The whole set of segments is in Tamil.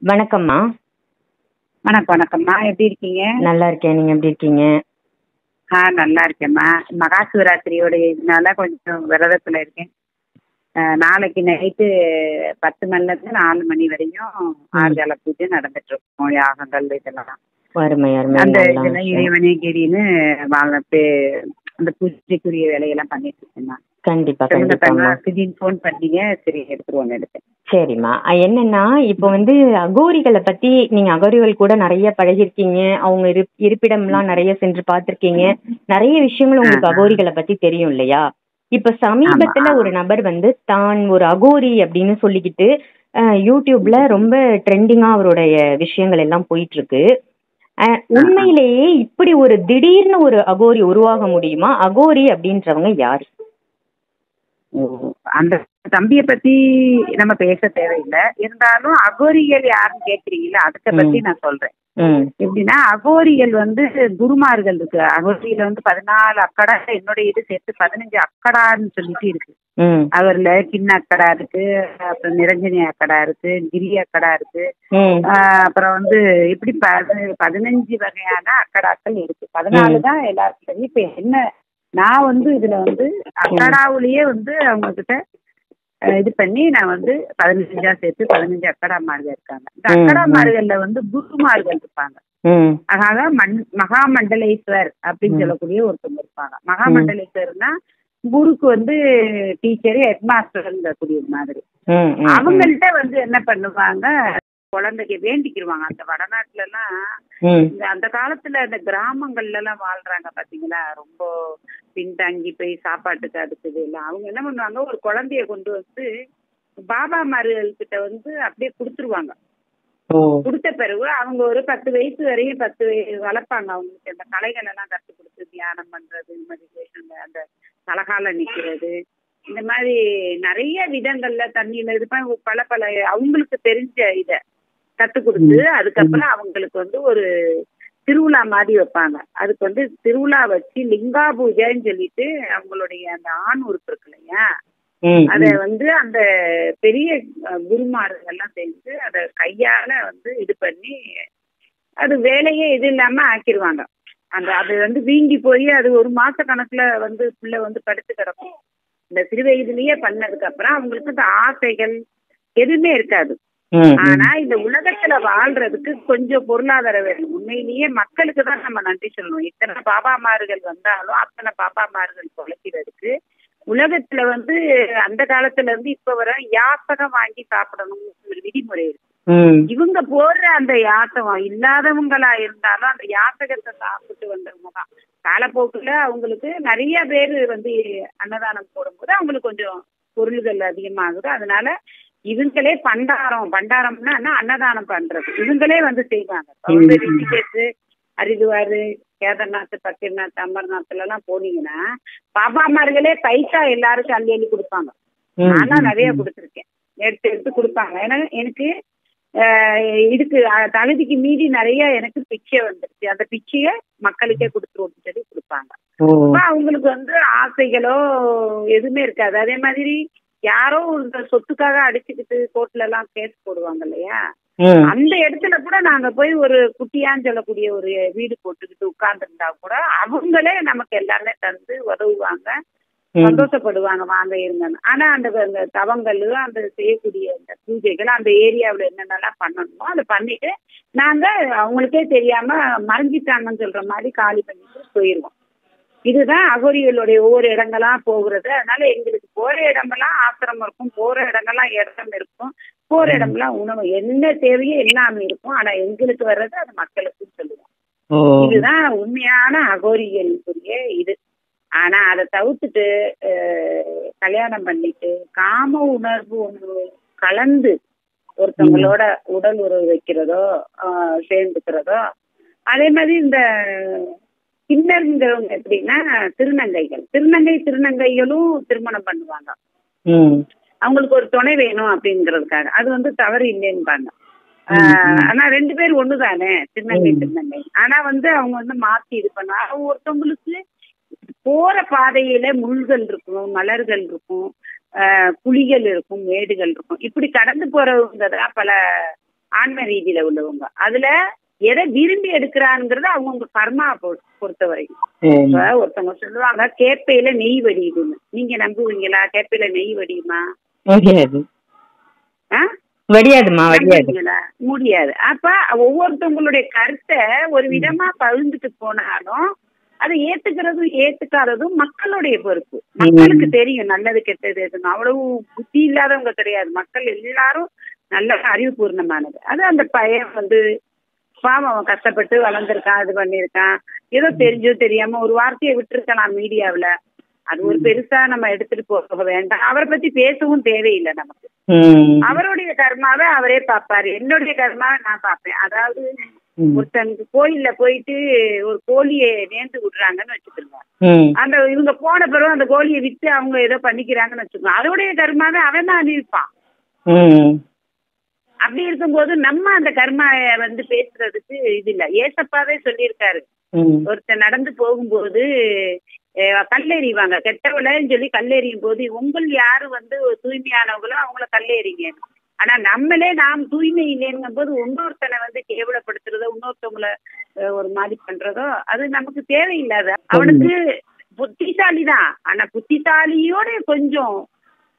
வணக்கம்மா. வணக்கம் வணக்கம்மா. எப்படி இருக்கீங்க? நல்லா இருக்கேன். நீங்க எப்படி இருக்கீங்க? நல்லா இருக்கேம்மா. மகா சிவராத்திரியோடைய இதனால கொஞ்சம் விரதத்துல இருக்கேன். நாளைக்கு நைட்டு 10 மணிலேருந்து 4 மணி வரையும் ஆறுகால பூஜை நடந்துட்டு இருக்கும். யாகங்கள் இதெல்லாம் அருமை அருமை. அந்த நல்ல இதெல்லாம் விஷயம். இறைவனே கிரின்னு அந்த பூஜைக்குரிய வேலையெல்லாம் பண்ணிட்டு இருக்கேம்மா. கண்டிப்பா சொல்லுங்க கண்டிப்பாம்மா. தங்க. திடீர்னு ஃபோன் பண்ணீங்க, சரி எடுத்துருவோன்னு எடுத்தேன். சரிம்மா. என்னன்னா இப்போ அகோரிகளை பத்தி நீங்க அகோரிகள் கூட நிறைய பழகிருக்கீங்க. அவங்க இருப்பிடம்லாம் நிறைய சென்று பார்த்திருக்கீங்க. நிறைய விஷயங்கள் உங்களுக்கு அகோரிகளை பத்தி தெரியும் இல்லையா? இப்ப சமீபத்துல ஒரு நபர் தான் ஒரு அகோரி அப்படின்னு சொல்லிக்கிட்டு யூடியூப்ல ரொம்ப ட்ரெண்டிங்கா அவருடைய விஷயங்கள் எல்லாம் போயிட்டு இருக்கு. உண்மையிலேயே இப்படி ஒரு திடீர்னு ஒரு அகோரி உருவாக முடியுமா? அகோரி அப்படின்றவங்க யாரு? அந்த தம்பிய பத்தி நம்ம பேச தேவையில்லை. இருந்தாலும் அகோரிகள் யாருன்னு கேக்குறீங்களா, அதுக்க பத்தி நான் சொல்றேன். எப்படின்னா, அகோரிகள் குருமார்கள் இருக்கு. அகோரியில 14 அக்கடா, என்னுடைய இது சேர்த்து 15 அக்கடான்னு சொல்லிட்டு இருக்கு. அவர்ல கிண்ண அக்கடா இருக்கு, அப்புறம் நிரஞ்சனி அக்கடா இருக்கு, கிரி அக்கடா இருக்கு, அப்புறம் இப்படி 15 வகையான அக்கடாக்கள் இருக்கு. 14 தான் எல்லாருக்கும் தெரியும். இப்ப என்ன, நான் இதுல அக்கடாவுலயே அவங்க கிட்ட இது பண்ணி நான் 15ஆ சேர்த்து 15 அக்கடாமார்கள் இருக்காங்க. இந்த அக்கடாமார்கள்ல குருமார்கள் இருப்பாங்க. அதாவது மகாமண்டலேஸ்வர் அப்படின்னு சொல்லக்கூடிய ஒருத்தவங்க இருப்பாங்க. மகாமண்டலேஸ்வர்னா குருக்கு டீச்சரு, ஹெட் மாஸ்டர் கூடிய மாதிரி. அவங்கள்ட்ட என்ன பண்ணுவாங்க, குழந்தைக்கு வேண்டிக்கிருவாங்க. அந்த வடநாட்டுல எல்லாம் அந்த காலத்துல அந்த கிராமங்கள்ல எல்லாம் வாழ்றாங்க பாத்தீங்களா, ரொம்ப பின்தாங்கி போய் சாப்பாட்டுக்கு அடுத்தது எல்லாம். அவங்க என்ன பண்ணுவாங்க, ஒரு குழந்தைய கொண்டு பாபா மார்கள் கிட்ட அப்படியே கொடுத்துருவாங்க. கொடுத்த பிறகு அவங்க ஒரு 10 வயசு வரையும் வளர்ப்பாங்க. அவங்களுக்கு அந்த கலைகள் எல்லாம் கற்றுக் கொடுத்து தியானம் பண்றது, மெடிடேஷன், அந்த தலகால நிக்கிறது, இந்த மாதிரி நிறைய விதங்கள்ல தண்ணியில இது பல அவங்களுக்கு தெரிஞ்ச இத கத்து கொடுத்து, அதுக்கப்புறம் அவங்களுக்கு ஒரு திருவிழா மாதிரி வைப்பாங்க. அதுக்கு திருவிழா வச்சு லிங்கா பூஜைன்னு சொல்லிட்டு அவங்களுடைய அந்த ஆண் உறுப்பு இருக்கு இல்லையா, அத அந்த பெரிய குருமார்கள் எல்லாம் சேர்ந்து அத கையால இது பண்ணி அது வேலையே இது இல்லாம ஆக்கிடுவாங்க. அது வீங்கி போய் அது ஒரு மாச கணக்குல பிள்ளை படுத்து கிடக்கும். இந்த சிறு வயதுலயே பண்ணதுக்கு அப்புறம் அவங்களுக்கு இந்த ஆசைகள் எதுவுமே இருக்காது. ஆனா இந்த உலகத்துல வாழ்றதுக்கு கொஞ்சம் பொருளாதாரம் வேணும். உண்மையிலேயே மக்களுக்கு தான் நம்ம நன்றி சொல்லணும். இத்தனை பாபாமார்கள் வந்தாலும் அத்தனை பாபாமார்கள் தொலைக்கிறதுக்கு உலகத்துல அந்த காலத்துல இருந்து இப்ப வர யாசகம் வாங்கி சாப்பிடணும் ஒரு விதிமுறை இருக்கு. இவங்க போடுற அந்த யாசகம் இல்லாதவங்களா இருந்தாலும் அந்த யாசகத்தை சாப்பிட்டு வந்தவங்க தான். காலப்போக்குல அவங்களுக்கு நிறைய பேரு அன்னதானம் போடும்போது அவங்களுக்கு கொஞ்சம் பொருள்கள் அதிகமாகுது. அதனால இவங்களே பண்டாரம்னா அன்னதானம் பண்றது இவங்களே செய்வாங்க. ரிஷிகேஷ், ஹரித்வார், கேதார்நாத், பத்ரிநாத், அமர்நாத்ல எல்லாம் போனீங்கன்னா பாபாமார்களே பைசா எல்லாருக்கும் அள்ளி கொடுப்பாங்க. நான்லாம் நிறைய கொடுத்துருக்கேன். எடுத்து கொடுப்பாங்க. ஏன்னா எனக்கு இதுக்கு தகுதிக்கு மீறி நிறைய எனக்கு பிச்சை வந்துருச்சு. அந்த பிச்சைய மக்களுக்கே கொடுத்துருவோம்னு சொல்லி கொடுப்பாங்க. அவங்களுக்கு ஆசைகளோ எதுவுமே இருக்காது. அதே மாதிரி யாரோ இந்த சொத்துக்காக அடிச்சுக்கிட்டு கோர்ட்ல எல்லாம் கேஸ் போடுவாங்க இல்லையா, அந்த இடத்துல கூட நாங்க போய் ஒரு குட்டியான்னு சொல்லக்கூடிய ஒரு வீடு போட்டுக்கிட்டு உட்கார்ந்து இருந்தா கூட அவங்களே நமக்கு எல்லாமே தந்து உதவுவாங்க, சந்தோஷப்படுவாங்க, வாங்க இருங்கன்னு. ஆனா அந்த தவங்கள், அந்த செய்யக்கூடிய அந்த பூஜைகள், அந்த ஏரியாவில் என்னென்னலாம் பண்ணணுமோ அதை பண்ணிட்டு நாங்க அவங்களுக்கே தெரியாம மறைஞ்சிட்டாங்கன்னு சொல்ற மாதிரி காலி பண்ணிட்டு போயிருவோம். இதுதான் அகோரிகளுடைய ஒவ்வொரு இடங்களா போகிறது. அதனால எங்களுக்கு போற இடமெல்லாம் ஆசிரமம் இருக்கும், போற இடங்கள்லாம் இடம் இருக்கும், போற இடம்லாம் உணவு என்ன தேவையோ எல்லாமே இருக்கும். ஆனா எங்களுக்கு வர்றது அது மக்களுக்கு சொல்லுவோம். இதுதான் உண்மையான அகோரிகளுக்குரிய இது. ஆனா அதை தவிர்த்துட்டு கல்யாணம் பண்ணிட்டு காம உணர்வு ஒன்று கலந்து ஒருத்தவங்களோட உடல் உறவு வைக்கிறதோ சேர்ந்துக்கிறதோ, அதே மாதிரி இந்த கிண்ணர்ங்கிறவங்க எப்படின்னா திருநங்கைகளும் திருமணம் பண்ணுவாங்க. அவங்களுக்கு ஒரு துணை வேணும் அப்படிங்கறதுக்காக. அது தவறு இல்லைன்னுபாங்க. ஆனா 2 பேர் ஒண்ணுதானே, திருநங்கை. ஆனா அவங்க மாத்தி இது பண்ண ஒருத்தவங்களுக்கு போற பாதையில முள்கள் இருக்கும், மலர்கள் இருக்கும், குழிகள் இருக்கும், மேடுகள் இருக்கும். இப்படி கடந்து போறவங்க பல ஆன்ம ரீதியில உள்ளவங்க. அதுல எதை விரும்பி எடுக்கிறாங்கிறது அவங்கவுங்க கர்மா பொறுத்த வரைக்கும். இப்ப ஒருத்தவங்க சொல்லுவாங்க கேப்பையில நெய் வடியுதுன்னு. நீங்க நம்புவீங்களா? கேப்பையில நெய் வடியுமா? வடியாதுமா, வடியாது, முடியாது. அப்ப ஒவ்வொருத்தவங்களுடைய கருத்தை ஒரு விதமா பகிர்ந்துட்டு போனாலும் அதை ஏத்துக்கிறதும் ஏத்துக்காததும் மக்களுடைய பொறுப்பு. மக்களுக்கு தெரியும் நல்லது கெட்டது எதுன்னு. அவ்வளவு புத்தி இல்லாதவங்க கிடையாது. மக்கள் எல்லாரும் நல்ல அறிவுபூர்ணமானது. அது அந்த பையன் பாவம் அவன் கஷ்டப்பட்டு வளர்ந்துருக்கான், இது பண்ணிருக்கான், ஏதோ தெரிஞ்சோ தெரியாம ஒரு வார்த்தையை விட்டுருக்கலாம் மீடியாவுல. அது ஒரு பெருசா நம்ம எடுத்துட்டு போக வேண்டாம். அவரை பத்தி பேசவும் தேவையில்லை நமக்கு. அவருடைய கர்மாவை அவரே பாப்பாரு. என்னுடைய கர்மாவை நான் பாப்பேன். அதாவது ஒருத்தங்க கோயில்ல போயிட்டு ஒரு கோழியை நேர்ந்து விடுறாங்கன்னு வச்சுக்கோங்க. அந்த இவங்க போன பிறகு அந்த கோழியை வித்து அவங்க ஏதோ பண்ணிக்கிறாங்கன்னு வச்சுக்கோங்க. அதோடைய கர்மாவை அவன் தான் அணிவிப்பான். அப்படி இருக்கும்போது நம்ம அந்த கர்மாவை பேசுறதுக்கு இது இல்ல. ஏசப்பாவே சொல்லியிருக்காரு, ஒருத்தர் நடந்து போகும்போது கல்லெறிவாங்க, கெட்டவளன்னு சொல்லி கல்லெறியும் போது உங்கள் யாரு தூய்மையானவங்களோ அவங்கள கல்லெறிங்க. ஆனா நம்மளே நாம் தூய்மை இல்லைங்கும் போது இன்னொருத்தனை கேவலப்படுத்துறதோ இன்னொருத்தவங்கள ஒரு மாதிரி பண்றதோ அது நமக்கு தேவையில்லாத. அவனுக்கு புத்திசாலிதான், ஆனா புத்திசாலியோட கொஞ்சம்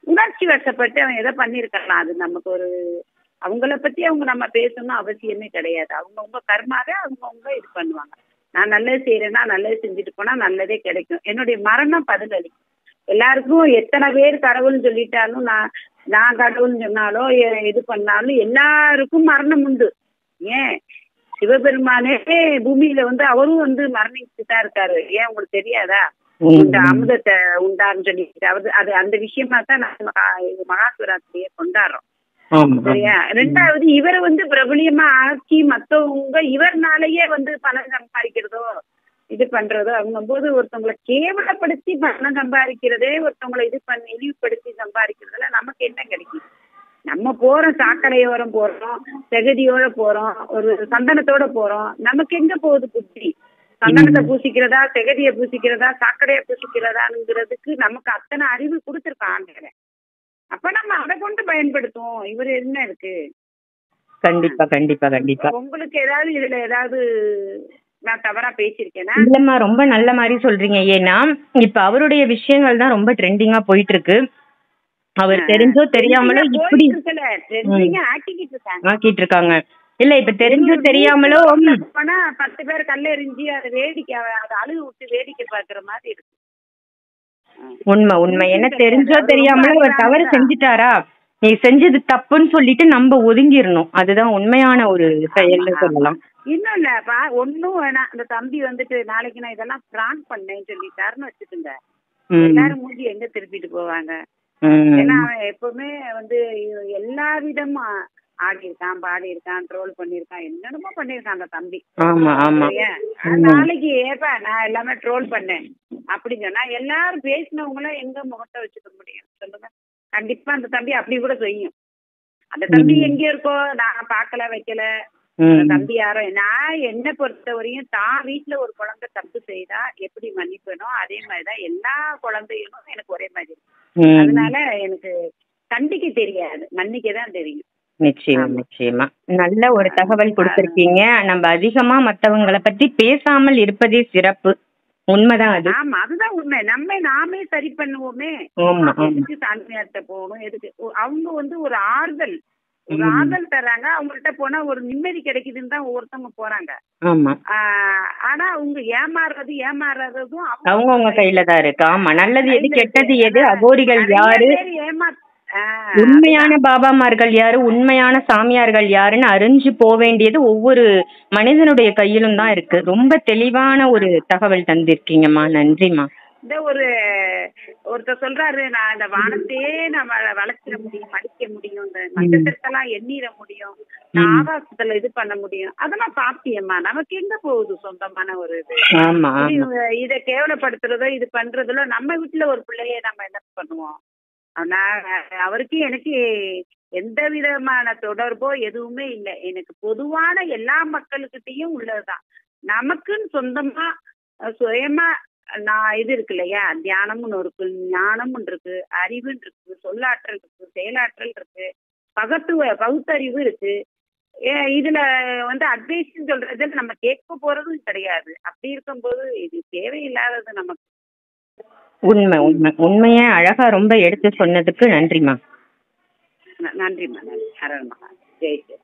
உணர்ச்சி வசப்பட்டு அவன் எதை பண்ணிருக்கலாம். அது நமக்கு ஒரு அவங்கள பத்தி நம்ம பேசணும் அவசியமே கிடையாது. அவங்கவுங்க கர்மாவே அவங்கவுங்க இது பண்ணுவாங்க. நான் நல்லது செய்யறேன்னா நல்லது செஞ்சுட்டு போனா நல்லதே கிடைக்கும். என்னுடைய மரணம் பதிலளிக்கும். எல்லாருக்கும் எத்தனை பேர் கடவுள்னு சொல்லிட்டாலும் நான் கடவுள்னு சொன்னாலும் இது பண்ணாலும் எல்லாருக்கும் மரணம் உண்டு. ஏன் சிவபெருமானே பூமியில அவரும் மரணிச்சுட்டு தான் இருக்காரு. ஏன் உங்களுக்கு தெரியாதா? இந்த அமுதத்தை உண்டான்னு சொல்லிட்டு அது அந்த விஷயமா தான் நம்ம மகாசிவராத்திரியை கொண்டாடுறோம். சரியா? ரெண்டாவது இவரை பிரபலியமா ஆக்கி மத்தவங்க இவர்னாலேயே பணம் சம்பாதிக்கிறதோ இது பண்றதோ அவங்க போது ஒருத்தவங்களை கேவலப்படுத்தி பணம் சம்பாதிக்கிறதே ஒருத்தவங்களை இது பண்ணி இழிவுபடுத்தி சம்பாதிக்கிறதுல நமக்கு என்ன கிடைக்கும்? நம்ம போறோம், சாக்கடையோரம் போறோம், செகதியோட போறோம், ஒரு சந்தனத்தோட போறோம். நமக்கு எங்க போகுது புத்தி? சந்தனத்தை பூசிக்கிறதா, செகதியை பூசிக்கிறதா, சாக்கடையை பூசிக்கிறதாங்கிறதுக்கு நமக்கு அத்தனை அறிவு கொடுத்துருக்கான் ஆண்டவன். அப்ப நம்ம அதை கொண்டு பயன்படுத்துவோம். இவரு என்ன இருக்கு? கண்டிப்பா கண்டிப்பா கண்டிப்பா. உங்களுக்கு ஏதாவது இதுல ஏதாவது நான் தவறா பேசிருக்கேனா? இல்லம்மா, ரொம்ப நல்ல மாதிரி சொல்றீங்க. ஏன்னா இப்ப அவருடைய விஷயங்கள் தான் ரொம்ப ட்ரெண்டிங்கா போயிட்டு இருக்கு. அவர் தெரிஞ்சோ தெரியாமலோ இப்படி ஆக்கிட்டு இருக்காங்க. இல்ல இப்ப தெரிஞ்சோ தெரியாமலோ 10 பேர் கல்லெறிஞ்சி அதை வேடிக்கை அதை அழுகு விட்டு வேடிக்கை பாக்குற மாதிரி இருக்கு. உண்மை உண்மை. என்ன தெரிஞ்சோ தெரியாமலோ ஒரு தவறு செஞ்சுட்டாரா, நீ செஞ்சது தப்புன்னு சொல்லிட்டு நம்ம ஒதுங்கிடணும். அதுதான் உண்மையான ஒரு செயல்னு சொல்லலாம். இன்னும் இல்லப்பா, ஒன்னும் வேணாம். அந்த தம்பி நாளைக்கு நான் இதெல்லாம் பிராங்க் பண்ணேன்னு சொல்லிட்டாருன்னு வச்சுக்கோங்க, எல்லாரும் மூஞ்சி எங்க திருப்பிட்டு போவாங்க? ஏன்னா அவன் எப்பவுமே எல்லா விதமும் ஆடி இருக்கான், பாடி இருக்கான், ட்ரோல் பண்ணிருக்கான், என்னென்னமோ பண்ணிருக்கான் அந்த தம்பி. நாளைக்கு ஏப்பா நான் எல்லாமே ட்ரோல் பண்ணேன் அப்படின்னு சொன்னா எல்லாரும் பேசினவங்களும் எங்க முகத்தை வச்சுக்க முடியும் சொல்லுங்க? கண்டிப்பா அந்த தம்பி அப்படி கூட செய்யும். அந்த தம்பி எங்க இருக்கோ நான் பாக்கல வைக்கல. அந்த தம்பி யாரோ, நான் என்ன பொறுத்தவரையும் தான் வீட்டுல ஒரு குழந்தை தப்பு செய்தா எப்படி மன்னிப்பனும் அதே மாதிரிதான் எல்லா குழந்தைகளும் எனக்கு ஒரே மாதிரி. அதனால எனக்கு கண்டிக்க தெரியாது, மன்னிக்கதான் தெரியும். நிச்சயமா நிச்சயமா. நல்ல ஒரு தகவல் கொடுத்திருக்கீங்க. நம்ம அதிகமா மத்தவங்களை பத்தி பேசாமல் இருப்பதே சிறப்பு. உண்மைதான் அது. ஆமா, அதுதான் உண்மை. நாமே சரி பண்ணுவோமே. எதுக்கு சாமியார்ட்ட போகணும்? எதுக்கு அவங்க ஒரு ஆறுதல் தர்றாங்க. அவங்கள்ட்ட போனா ஒரு நிம்மதி கிடைக்குதுன்னு தான் ஒவ்வொருத்தவங்க போறாங்க. ஆனா அவங்க ஏமாறுறதும் அவங்க கையில தான் இருக்கு. ஆமா, நல்லது எது கெட்டது எது, அகோரிகள் யாரு, உண்மையான பாபாமார்கள் யாரு, உண்மையான சாமியார்கள் யாருன்னு அறிஞ்சு போக வேண்டியது ஒவ்வொரு மனிதனுடைய கையிலும் தான் இருக்கு. ரொம்ப தெளிவான ஒரு தகவல் தந்திருக்கீங்கம்மா. நன்றிம்மா. இந்த ஒருத்தர் சொல்றாரு, நான் இந்த வானத்தையே நம்ம வளர்ச்சிட முடியும், அடிக்க முடியும், இந்த நட்சத்திரத்தெல்லாம் எண்ணிட முடியும், நான் ஆகாசத்துல இது பண்ண முடியும். அதெல்லாம் சாத்தியம்மா. நமக்கு எங்க போகுது சொந்தமான ஒரு இது? இதை கேவலப்படுத்துறதோ இது பண்றதுல நம்ம வீட்டுல ஒரு பிள்ளைய நம்ம என்ன பண்ணுவோம்? அவருக்கு எனக்கு எந்த விதமான தொடர்போ எதுவுமே இல்லை. எனக்கு பொதுவான எல்லா மக்களுக்கிட்டையும் உள்ளதுதான். நமக்குன்னு சொந்தமா சுயமா நான் இது இருக்கு இல்லையா, தியானம்னு இருக்கு, ஞானம்னு இருக்கு, அறிவுன்னு இருக்கு, சொல்லாற்றல் இருக்கு, செயலாற்றல் இருக்கு, பகுத்தறிவு இருக்கு. இதுல வந்து அட்வைஸ் சொல்றது நம்ம கேட்க போறதும் கிடையாது. அப்படி இருக்கும்போது இது தேவையில்லாதது நமக்கு. உண்மை உண்மை உண்மைய அழகா ரொம்ப எடுத்து சொன்னதுக்கு நன்றிம்மா. நன்றிம்மா. நன்றி. ஹரர் மகா. ஜெய் ஜெய்.